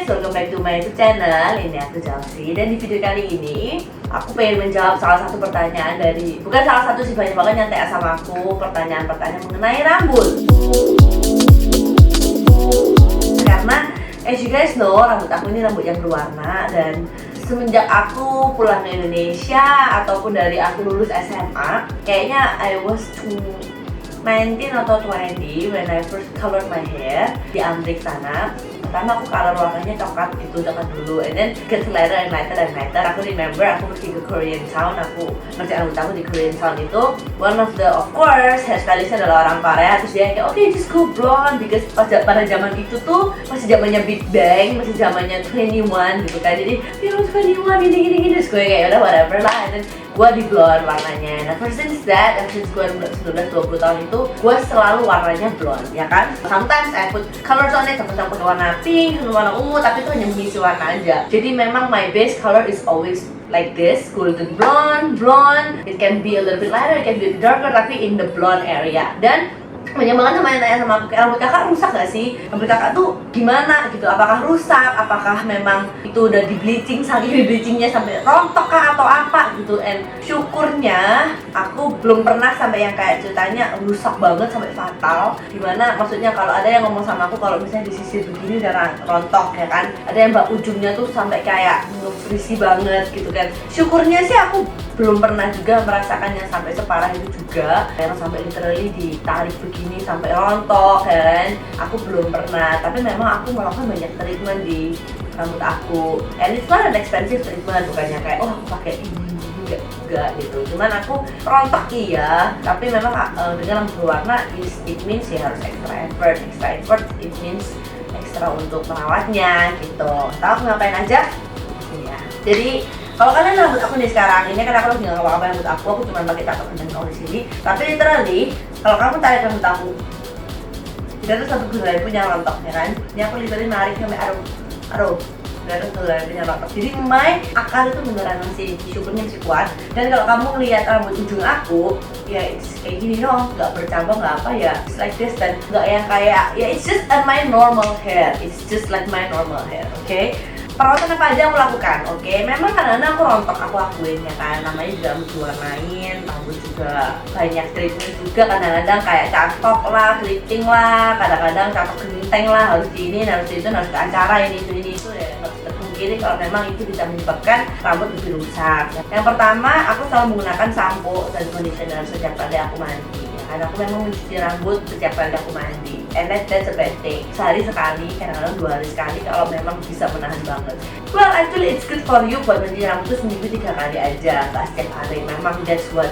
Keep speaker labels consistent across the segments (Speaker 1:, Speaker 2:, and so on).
Speaker 1: guys, welcome back to my YouTube channel. Ini aku Chelsea, dan di video kali ini aku pengen menjawab salah satu pertanyaan dari, bukan salah satu sih, banyak banget yang tanya sama aku pertanyaan-pertanyaan mengenai rambut. Karena as you guys know, rambut aku ini rambut yang berwarna, dan semenjak aku pulang ke Indonesia ataupun dari aku lulus SMA, kayaknya I was 19 atau 20 when I first colored my hair di Amrik sana. Pertama aku color warnanya coklat gitu, coklat dulu, and then gets lighter and lighter and lighter. Aku remember aku pergi ke Korean Town, aku ngerjain rambut aku di Korean Town itu. One of the, of course, hairstylistnya adalah orang Korea. Terus dia kayak, okay, just go blonde, because pada zaman itu tuh masih zamannya Big Bang, masih zamannya 21 gitu kan. Jadi, harus 21 gini. Terus gue kayak, udah whatever lah, and then gue di blonde warnanya. Nah, ever since gue 19-20 tahun itu, gue selalu warnanya blonde, ya kan? Sometimes I put colors on it, sometimes pakai warna pink, warna ungu, tapi itu hanya mengisi warna aja. Jadi memang my base color is always like this, golden blonde. It can be a little bit lighter, it can be darker, tapi in the blonde area. Dan banyak banget sama yang tanya sama aku, kayak rambut kakak rusak gak sih? Rambut kakak tuh gimana gitu? Apakah rusak? Apakah memang itu udah di bleaching, saking di bleachingnya sampai rontok kah atau apa gitu? And syukurnya aku belum pernah sampai yang kayak ceritanya rusak banget sampai fatal. Dimana maksudnya kalau ada yang ngomong sama aku kalau misalnya di sisi begini udah rontok, ya kan? Ada yang ujungnya tuh sampai kayak frisi banget gitu kan? Syukurnya sih aku belum pernah juga merasakan yang sampai separah itu juga, yang sampai literally ditarik begini sampai rontok, ya kan? Aku belum pernah, tapi memang aku melakukan banyak treatment di rambut aku, and it's not an expensive treatment, bukannya kayak oh aku pakai ini enggak gitu. Cuman aku rontok iya, tapi memang dengan rambut berwarna it means ya harus extra effort, it means extra untuk merawatnya gitu. Tahu aku ngapain aja? Ya. Jadi kalau kalian rambut aku nih sekarang, ini kan aku lagi nggak ngapa-ngapain rambut aku cuma pakai tato dan di sini. Tapi literally, kalau kamu tarik rambut aku, tidak ada satu helai pun yang rontok, ya kan? Ini aku literally narik sampai aduh, tidak ada satu helai pun yang rontok. Jadi my akar itu beneran syukurnya masih kuat. Dan kalau kamu lihat rambut ujung aku, ya it's kayak gini dong, nggak bercabang, nggak apa ya, it's like this, dan nggak yang kayak, ya it's just my normal hair, it's just like my normal hair, okay? Perawatan apa aja aku lakukan, oke? Memang kadang-kadang aku rontok, aku lakuin, ya kan? Namanya juga rambut diwarnain, rambut juga banyak treatment juga, kadang-kadang kayak catok lah, keriting lah, kadang-kadang catok genteng lah, harus di ini, harus di itu, harus ke acara ini itu ya, harus terpungkiri kalau memang itu bisa menyebabkan rambut lebih rusak. Yang pertama, aku selalu menggunakan sampo dan conditioner setiap kali aku mandi. Karena aku memang mencuci rambut setiap kali aku mandi, and that's a bad thing. Sehari sekali, kadang-kadang 2 hari sekali kalau memang bisa menahan banget. Well, actually it's good for you buat mencuci rambut tuh seminggu 3 kali aja, nggak setiap hari. Memang that's what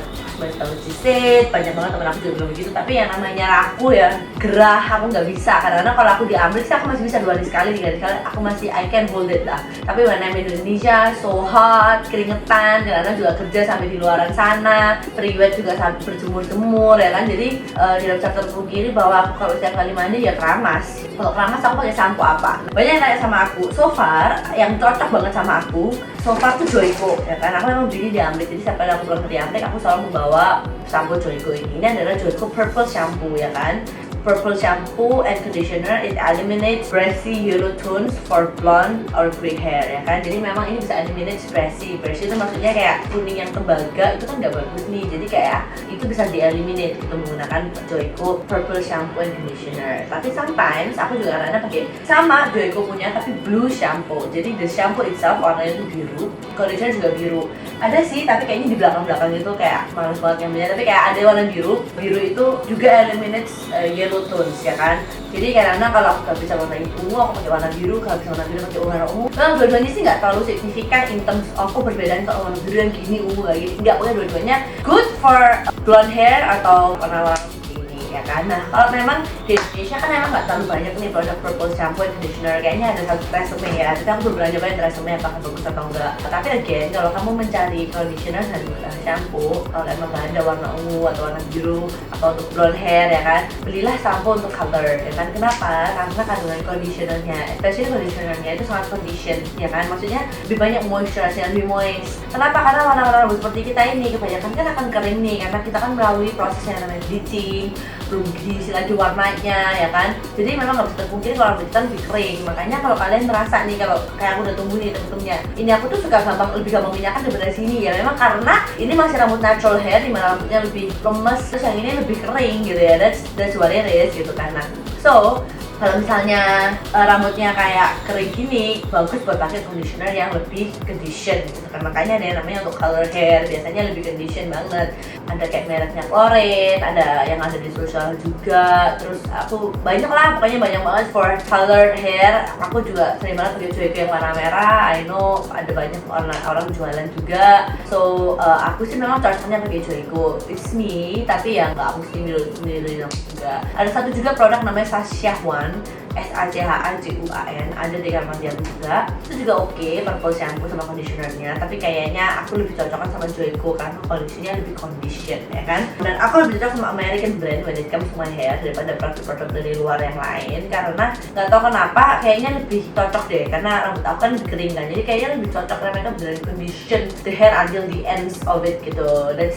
Speaker 1: she said. Banyak banget temen aku juga bilang begitu. Tapi yang namanya aku ya gerah, aku nggak bisa. Kadang-kadang kalau aku di Amrik sih aku masih bisa 2 hari sekali, 3 hari sekali. Aku masih I can hold it lah. Tapi when I'm in Indonesia, so hot, keringetan, kadang-kadang juga kerja sampai di luaran sana, priwet juga sampai berjemur-jemur, ya kan. Jadi tidak bisa terpungkiri bahwa aku kalau setiap kali mandi ya keramas. Kalau keramas aku pakai sampo apa? Banyak yang tanya sama aku. So far yang cocok banget sama aku, so far tuh Joico, ya kan. Aku memang beli di Amrik. Jadi setiap kali aku pulang ke Amrik, aku selalu membawa sampo Joico ini. Ini adalah Joico Purple Shampoo, ya kan. Purple shampoo and conditioner, it eliminates brassy yellow tones for blonde or gray hair, ya kan. Jadi memang ini bisa eliminate brassy itu maksudnya kayak kuning yang tembaga, itu kan nggak bagus nih. Jadi kayak itu bisa di-eliminate gitu menggunakan Joico Purple shampoo and conditioner. Tapi sometimes aku juga kadang-kadang pakai sama Joico punya tapi blue shampoo. Jadi the shampoo itself warnanya itu biru, conditioner juga biru. Ada sih, tapi kayaknya di belakang-belakang itu kayak males banget ngambilnya. Tapi kayak ada warna biru itu juga eliminates yellow tones, ya kan. Jadi kadang-kadang kalau aku gak bisa warna ungu, aku pakai warna biru. Kalau bisa warna biru, pakai warna ungu. Nah, dua-duanya sih nggak terlalu signifikan in terms of perbedaan kalau warna biru yang gini, ungu kayak gini. Nggak, pokoknya dua-duanya good for blonde hair atau warna-warna ini, ya kan. Nah, kalau memang di Indonesia kan memang nggak terlalu banyak nih produk purple shampoo and conditioner. Kayaknya ada satu resume ya, tapi aku belum belanja banyak resume apakah bagus atau enggak. Tapi again, kalau kamu mencari conditioner dan shampoo, kalau emang nggak ada warna ungu atau warna biru atau untuk blonde hair, ya kan, belilah shampoo untuk color, ya kan. Kenapa? Karena kandungan conditionernya, especially conditionernya itu sangat condition, ya kan. Maksudnya lebih banyak moisturize, lebih moist. Kenapa? Karena warna-warna rambut seperti kita ini kebanyakan kan akan kering nih, karena kita kan melalui proses yang namanya bleaching, belum diisi lagi warnanya ya kan. Jadi memang nggak bisa terpungkiri kalau rambut kita lebih kering. Makanya kalau kalian merasa nih, kalau kayak aku udah tumbuh nih temen-temennya, ini aku tuh suka lebih gampang minyakan daripada sini ya, memang karena ini masih rambut natural hair dimana rambutnya lebih lemes, terus yang ini lebih kering gitu ya. That's what it is gitu kan. Nah, so kalau misalnya rambutnya kayak kering gini, bagus buat pakai conditioner yang lebih condition gitu kan. Makanya ada yang namanya untuk color hair, biasanya lebih condition banget. Ada kayak mereknya Chlorate, ada yang ada di social juga. Terus aku banyak lah, pokoknya banyak banget for color hair. Aku juga sering banget pakai Joico yang warna merah. I know ada banyak orang jualan juga. So aku sih memang cocoknya pakai Joico. It's me, tapi ya nggak mesti milih juga. Ada satu juga produk namanya Sachajuan, Sachajuan, ada di kamar dia juga. Itu juga oke, purple shampoo sama conditionernya. Tapi kayaknya aku lebih cocokkan sama Joico karena kondisinya lebih condition ya kan. Dan aku lebih cocok sama American brand when it comes to my hair daripada produk-produk dari luar yang lain, karena nggak tahu kenapa kayaknya lebih cocok deh, karena rambut aku kan lebih kering kan. Jadi kayaknya lebih cocok karena mereka beneran condition the hair until the ends of it gitu.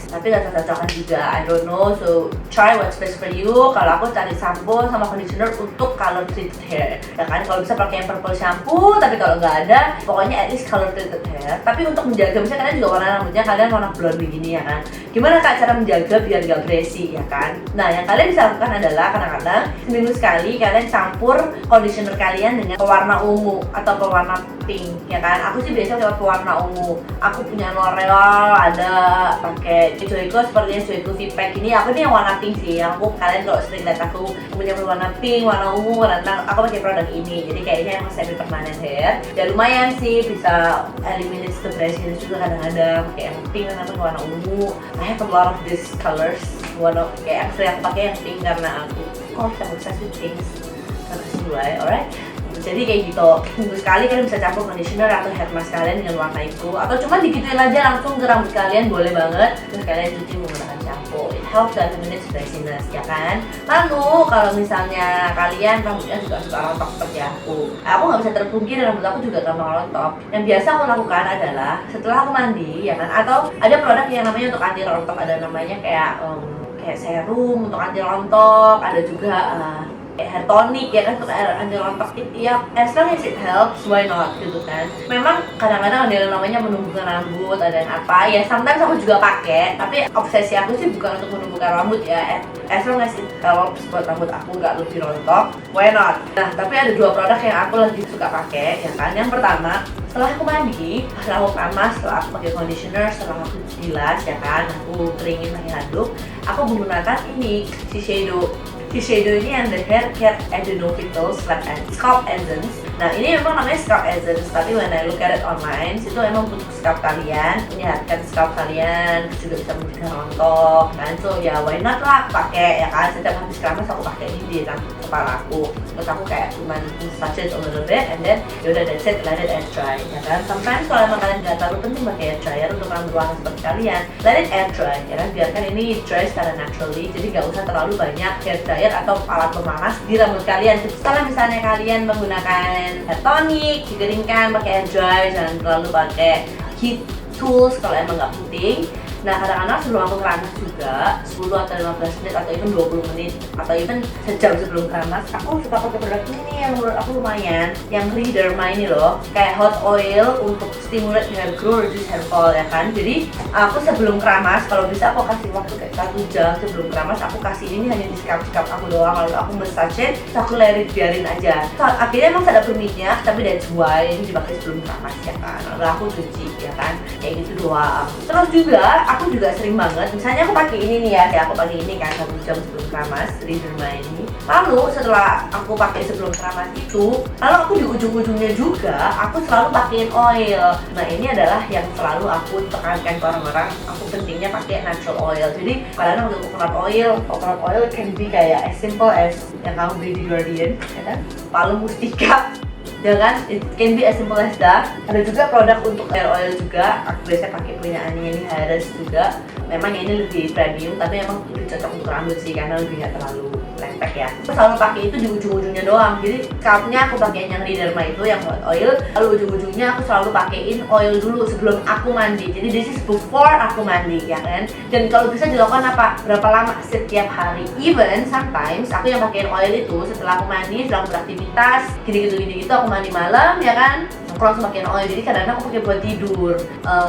Speaker 1: Tapi nggak cocok-cocokan juga, I don't know. So try what's best for you. Kalau aku cari shampoo sama conditioner untuk color treated hair ya kan. Kalau bisa pakai yang purple shampoo, tapi kalau nggak ada pokoknya at least color treated hair. Tapi untuk menjaga, misalnya kalian juga warna rambutnya kalian warna blonde begini ya kan, gimana kak cara menjaga biar nggak brezy ya kan. Nah, yang kalian bisa lakukan adalah kadang-kadang seminggu sekali kalian campur conditioner kalian dengan pewarna ungu atau pewarna pink ya kan. Aku sih biasanya pakai pewarna ungu. Aku punya L'Oreal, ada pakai Joico, sepertinya Joico V-Pack ini. Aku ini yang warna pink sih. Yang aku, kalian kalau sering lihat aku punya warna pink, warna ungu, warna tenang, aku pakai produk ini. Jadi kayaknya emang semi permanen hair. Ya lumayan sih, bisa eliminate the breaziness juga kadang-kadang. Pakai yang pink dan pakai warna ungu. I have a lot of these colors. Kayak sering aku pakai yang pink karena aku obsessed with pink. Alright. Jadi kayak gitu, minggu sekali kalian bisa campur conditioner atau hair mask kalian dengan warna itu, atau cuma digituin aja langsung ke rambut kalian, boleh banget. Terus kalian cuci menggunakan shampoo. It helps to eliminate breaziness ya kan. Lalu kalau misalnya kalian rambutnya juga suka rontok seperti aku nggak bisa terpungkiri rambut aku juga gampang rontok. Yang biasa aku lakukan adalah setelah aku mandi ya kan, atau ada produk yang namanya untuk anti rontok, ada namanya kayak serum untuk anti rontok, ada juga hair tonic ya kan untuk anti rontok itu ya, as long as it helps, why not gitu kan. Memang kadang-kadang ada yang namanya menumbuhkan rambut, ada yang apa ya, sometimes aku juga pakai, tapi obsesi aku sih bukan untuk menumbuhkan rambut ya, as long as it helps buat rambut aku nggak lebih rontok, why not. Nah, tapi ada dua produk yang aku lagi suka pakai ya kan. Yang pertama, setelah aku mandi, setelah aku keramas, setelah aku pakai conditioner, setelah aku bilas ya kan, aku keringin pakai handuk, aku menggunakan ini Shiseido ini yang the hair care adenovital scalp essence. Nah, ini memang namanya scalp essence, tapi when I look at it online, itu emang untuk scalp kalian, menyehatkan scalp kalian, juga bisa mencegah rontok kan. So ya why not lah pakai ya kan. Setiap habis keramas aku pakai ini di rambut kepala aku. Terus aku kayak cuman massage a little bit and then yaudah that's it, let it air dry ya kan. Sometimes kalau emang kalian nggak terlalu penting pakai air dryer untuk rambut warna seperti kalian, let it air dry ya kan. Biarkan ini dry secara naturally, jadi nggak usah terlalu banyak hair dryer atau alat pemanas di rambut kalian. Setelah misalnya kalian menggunakan hair tonic, dikeringkan pakai air dry, jangan terlalu pakai heat tools kalau emang nggak penting. Nah, kadang-kadang sebelum aku keramas juga 10 atau 15 menit atau even 20 menit atau even sejam sebelum keramas, aku suka pakai produk ini yang menurut aku lumayan, yang Derma ini loh, kayak hot oil untuk stimulate hair growth, reduce hair fall ya kan. Jadi aku sebelum keramas, kalau bisa aku kasih waktu kayak 1 jam sebelum keramas, aku kasih ini hanya di scalp aku doang. Lalu aku massage, aku biarin aja. So, akhirnya emang ada berminyak, tapi that's why ini dipakai sebelum keramas ya kan. Lalu aku cuci ya kan, kayak gitu doang. Terus juga aku juga sering banget, misalnya aku pakai ini nih ya, kayak aku pakai ini kan 1 jam sebelum keramas, Derma ini. Lalu setelah aku pakai sebelum keramas itu, lalu aku di ujung-ujungnya juga aku selalu pakein oil. Nah, ini adalah yang selalu aku tekankan ke orang-orang, aku pentingnya pakai natural oil. Jadi kalian pakai coconut oil can be kayak as simple as yang kamu beli di Guardian ya kan, Palm Mustika ya kan, it can be as simple as that. Ada juga produk untuk hair oil juga, aku biasanya pakai punyaannya ini Harris juga. Memang ini lebih premium, tapi emang lebih cocok untuk rambut sih, karena lebih nggak terlalu lengket protek ya. Aku selalu pakai itu di ujung-ujungnya doang. Jadi scalpnya aku pakai yang di derma itu yang hot oil, lalu ujung-ujungnya aku selalu pakein oil dulu sebelum aku mandi. Jadi this is before aku mandi ya kan. Dan kalau bisa dilakukan berapa lama setiap hari. Even sometimes aku yang pakein oil itu setelah aku mandi, setelah aku beraktivitas gini-gitu aku mandi malam ya kan. Aku langsung pakein oil, jadi kadang-kadang aku pakai buat tidur.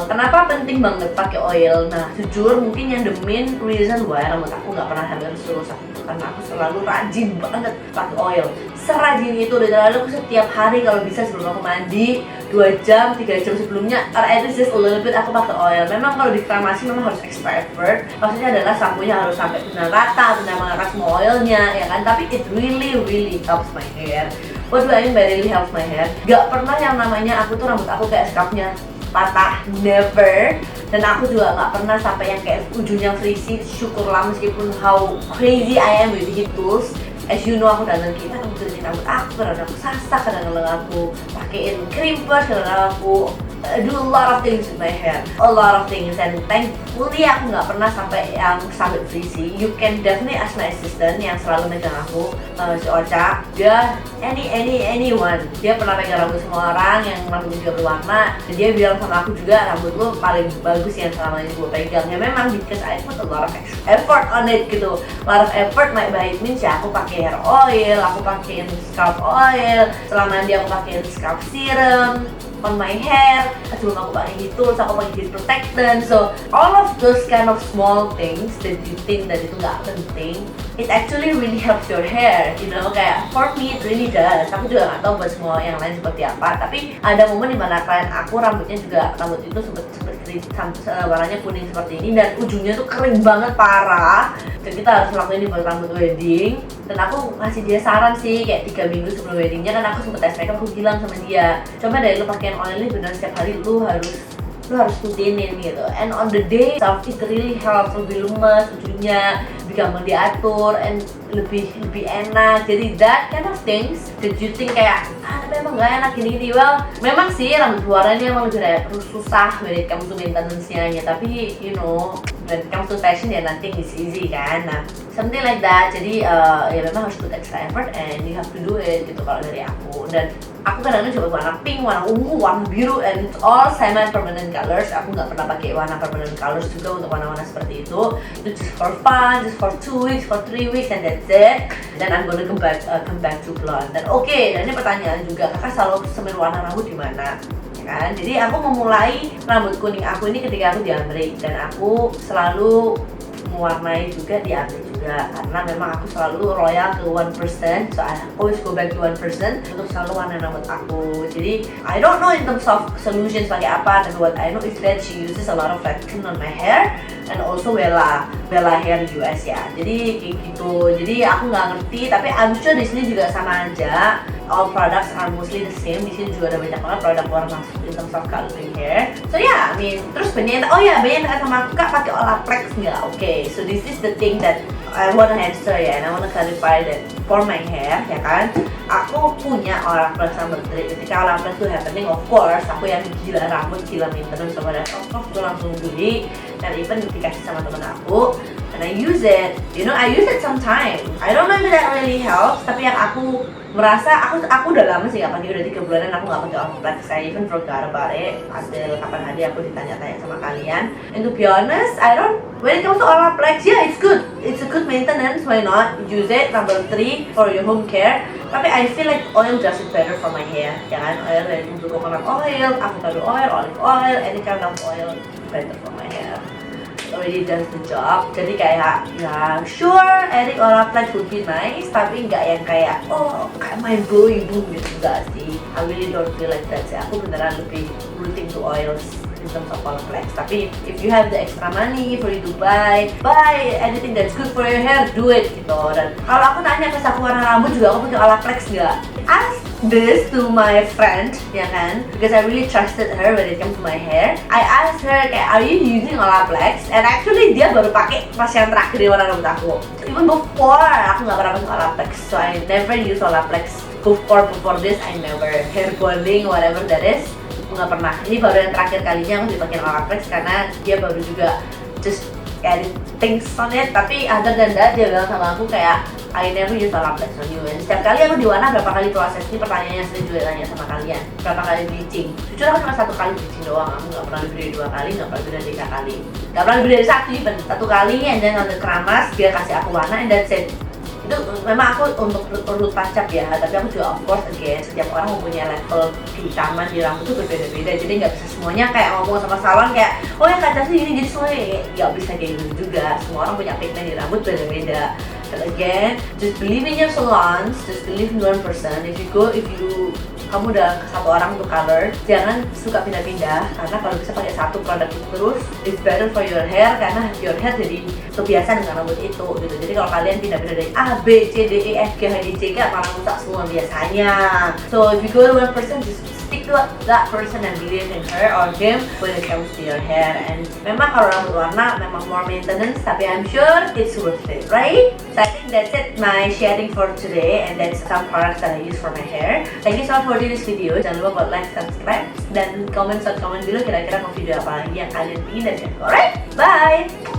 Speaker 1: Kenapa penting banget pakai oil? Nah, jujur mungkin yang the main reason why rambut aku nggak pernah hampir rusak itu karena aku selalu rajin banget pakai oil. Serajin itu, literally aku setiap hari kalau bisa sebelum aku mandi 2 jam, 3 jam sebelumnya, or at least just a little bit aku pakai oil. Memang kalau di kramasi memang harus extra effort. Maksudnya adalah sampunya harus sampai benar rata, benar mengangkat semua oilnya ya kan. Tapi it really helps my hair. What do I mean by really helps my hair? Gak pernah yang namanya aku tuh rambut aku kayak scalpnya patah, never. Dan aku juga gak pernah sampai yang kayak ujungnya frizzy. Syukurlah meskipun how crazy I am with heat tools. As you know, aku dandan kita aku keriting rambut aku, kadang aku sasak, kadang aku pakein crimpers, kadang aku do a lot of things with my hair, a lot of things, and thankfully aku nggak pernah sampai yang sampai frizzy. You can definitely ask my assistant yang selalu megang aku, si Ocha. Dia anyone, dia pernah pegang rambut semua orang yang rambutnya juga berwarna, dan dia bilang sama aku juga rambut lu paling bagus yang selama ini gue pegang. Ya memang because I put a lot of effort on it gitu, a lot of effort. My by it means ya aku pakai hair oil, aku pakai scalp oil, selama dia aku pakai scalp serum on my hair, sebelum aku pakai heat tools, aku pakai heat protectant. So all of those kind of small things that you think that itu nggak penting, it actually really helps your hair, you know. Kayak for me it really does. Aku juga nggak tahu buat semua yang lain seperti apa, tapi ada momen dimana klien aku rambutnya juga, rambut itu warnanya kuning seperti ini dan ujungnya tuh kering banget parah, dan kita harus lakuin ini buat rambut wedding. Dan aku ngasih dia saran sih kayak 3 minggu sebelum weddingnya kan aku sempet tes makeup, aku bilang sama dia, coba deh lu pakein oil ini bener setiap hari, lu harus rutinin gitu. And on the day itself it really helps, lebih lumes ujungnya, lebih gampang diatur, and lebih enak. Jadi that kind of things that you think kayak tapi emang gak enak gini-gini. Well, memang sih rambut luarannya emang lebih kayak susah when it comes to maintenance-nya, tapi you know when it comes to fashion ya nothing is easy kan. Nah, something like that. Jadi ya memang harus put extra effort and you have to do it gitu kalau dari aku. Dan aku kadang-kadang coba warna pink, warna ungu, warna biru, and it's all semi-permanent colors. Aku nggak pernah pakai warna permanent colors juga untuk warna-warna seperti itu. It's just for fun, just for 2 weeks, for 3 weeks, and that's it. Then I'm gonna come back to blonde. Dan dan ini pertanyaan juga, kakak selalu semen warna rambut di mana? Kan? Jadi aku memulai rambut kuning aku ini ketika aku di Amerika, dan aku selalu mewarnai juga di Amerika juga karena memang aku selalu royal ke 1%, so I always go back to 1% untuk selalu warna rambut aku. Jadi I don't know in terms of solutions pakai apa, tapi what I know is that she uses a lot of vacuum on my hair and also Wella hair US ya. Jadi kayak gitu. Jadi aku nggak ngerti, tapi I'm sure di sini juga sama aja. All products are mostly the same. Di sini juga ada banyak banget produk luar masuk in terms of coloring hair. So yeah, I mean, terus banyak yang sama aku, kak pakai Olaplex nggak? Okay, so this is the thing that I wanna answer ya, and I wanna clarify that for my hair ya kan. Aku punya Olaplex rambut trik. Ketika Olaplex itu happening, of course, aku yang gila rambut, gila maintenance sama dan of course langsung beli, dan even dikasih sama temen aku. And I use it, you know, I use it sometimes. I don't know if that really helps, tapi yang aku merasa, aku udah lama sih gak pakai, udah 3 bulanan aku gak pakai Olaplex. I even forgot about it until kapan hari aku ditanya-tanya sama kalian. And to be honest, when it comes to Olaplex, yeah, it's good. It's a good maintenance, why not? Use it, number 3 for your home care. Tapi I feel like oil does it better for my hair, ya kan? Oil dari coconut oil, avocado oil, olive oil, any kind of oil better for my hair. Already does the job. Jadi kayak ya sure adding Olaplex would be nice, tapi nggak yang kayak kayak mind blowing boom gitu, enggak sih. I really don't feel like that sih. Aku beneran lebih rooting to oils in terms of Olaplex. Tapi if you have the extra money for you to buy anything that's good for your hair, do it gitu. Dan kalau aku tanya ke saku warna rambut juga, aku pakai Olaplex nggak? Ask this to my friend, ya kan? Because I really trusted her when it comes to my hair. I asked her kayak, are you using Olaplex? And actually dia baru pakai pas yang terakhir di warna rambut aku. Even before aku nggak pernah pakai Olaplex, so I never use Olaplex. Before this I never hair bonding whatever that is, nggak pernah. Ini baru yang terakhir kalinya aku dipakai Olaplex karena dia baru juga just added things on it. Tapi other than that dia bilang sama aku kayak I never use a latex on you. And setiap kali aku di warna berapa kali proses, ini pertanyaannya sering juga tanya sama kalian, berapa kali bleaching. Jujur aku cuma 1 kali bleaching doang, aku nggak pernah lebih dari 2 kali, nggak pernah lebih dari 3 kali, nggak pernah lebih dari 1 kali, and then on the keramas dia kasih aku warna, and that's it. Itu memang aku untuk perlu touch up ya, tapi aku juga of course again setiap orang mempunyai level kehitaman di rambut itu berbeda-beda, jadi nggak bisa semuanya kayak ngomong sama salon kayak oh ya kaca sih gini jadi semuanya nggak bisa kayak gitu juga. Semua orang punya pigmen di rambut beda-beda. But again, just believe in your salons, just believe in one person. If kamu udah ke satu orang untuk color, jangan suka pindah-pindah, karena kalau bisa pakai satu produk itu terus, it's better for your hair, karena your hair jadi kebiasaan dengan rambut itu gitu. Jadi kalau kalian pindah-pindah dari A, B, C, D, E, F, G, H, I, J, K malah rusak semua biasanya. So if you go to one person, just stick to that person and believe in her or him when it comes to your hair. And memang kalau rambut warna memang more maintenance, tapi I'm sure it's worth it, right? So I think that's it my sharing for today, and that's some products that I use for my hair. Thank you so much for watching this video. Jangan lupa buat like, subscribe, dan comment below kira-kira mau video apa lagi yang kalian ingin dari aku. Alright, bye!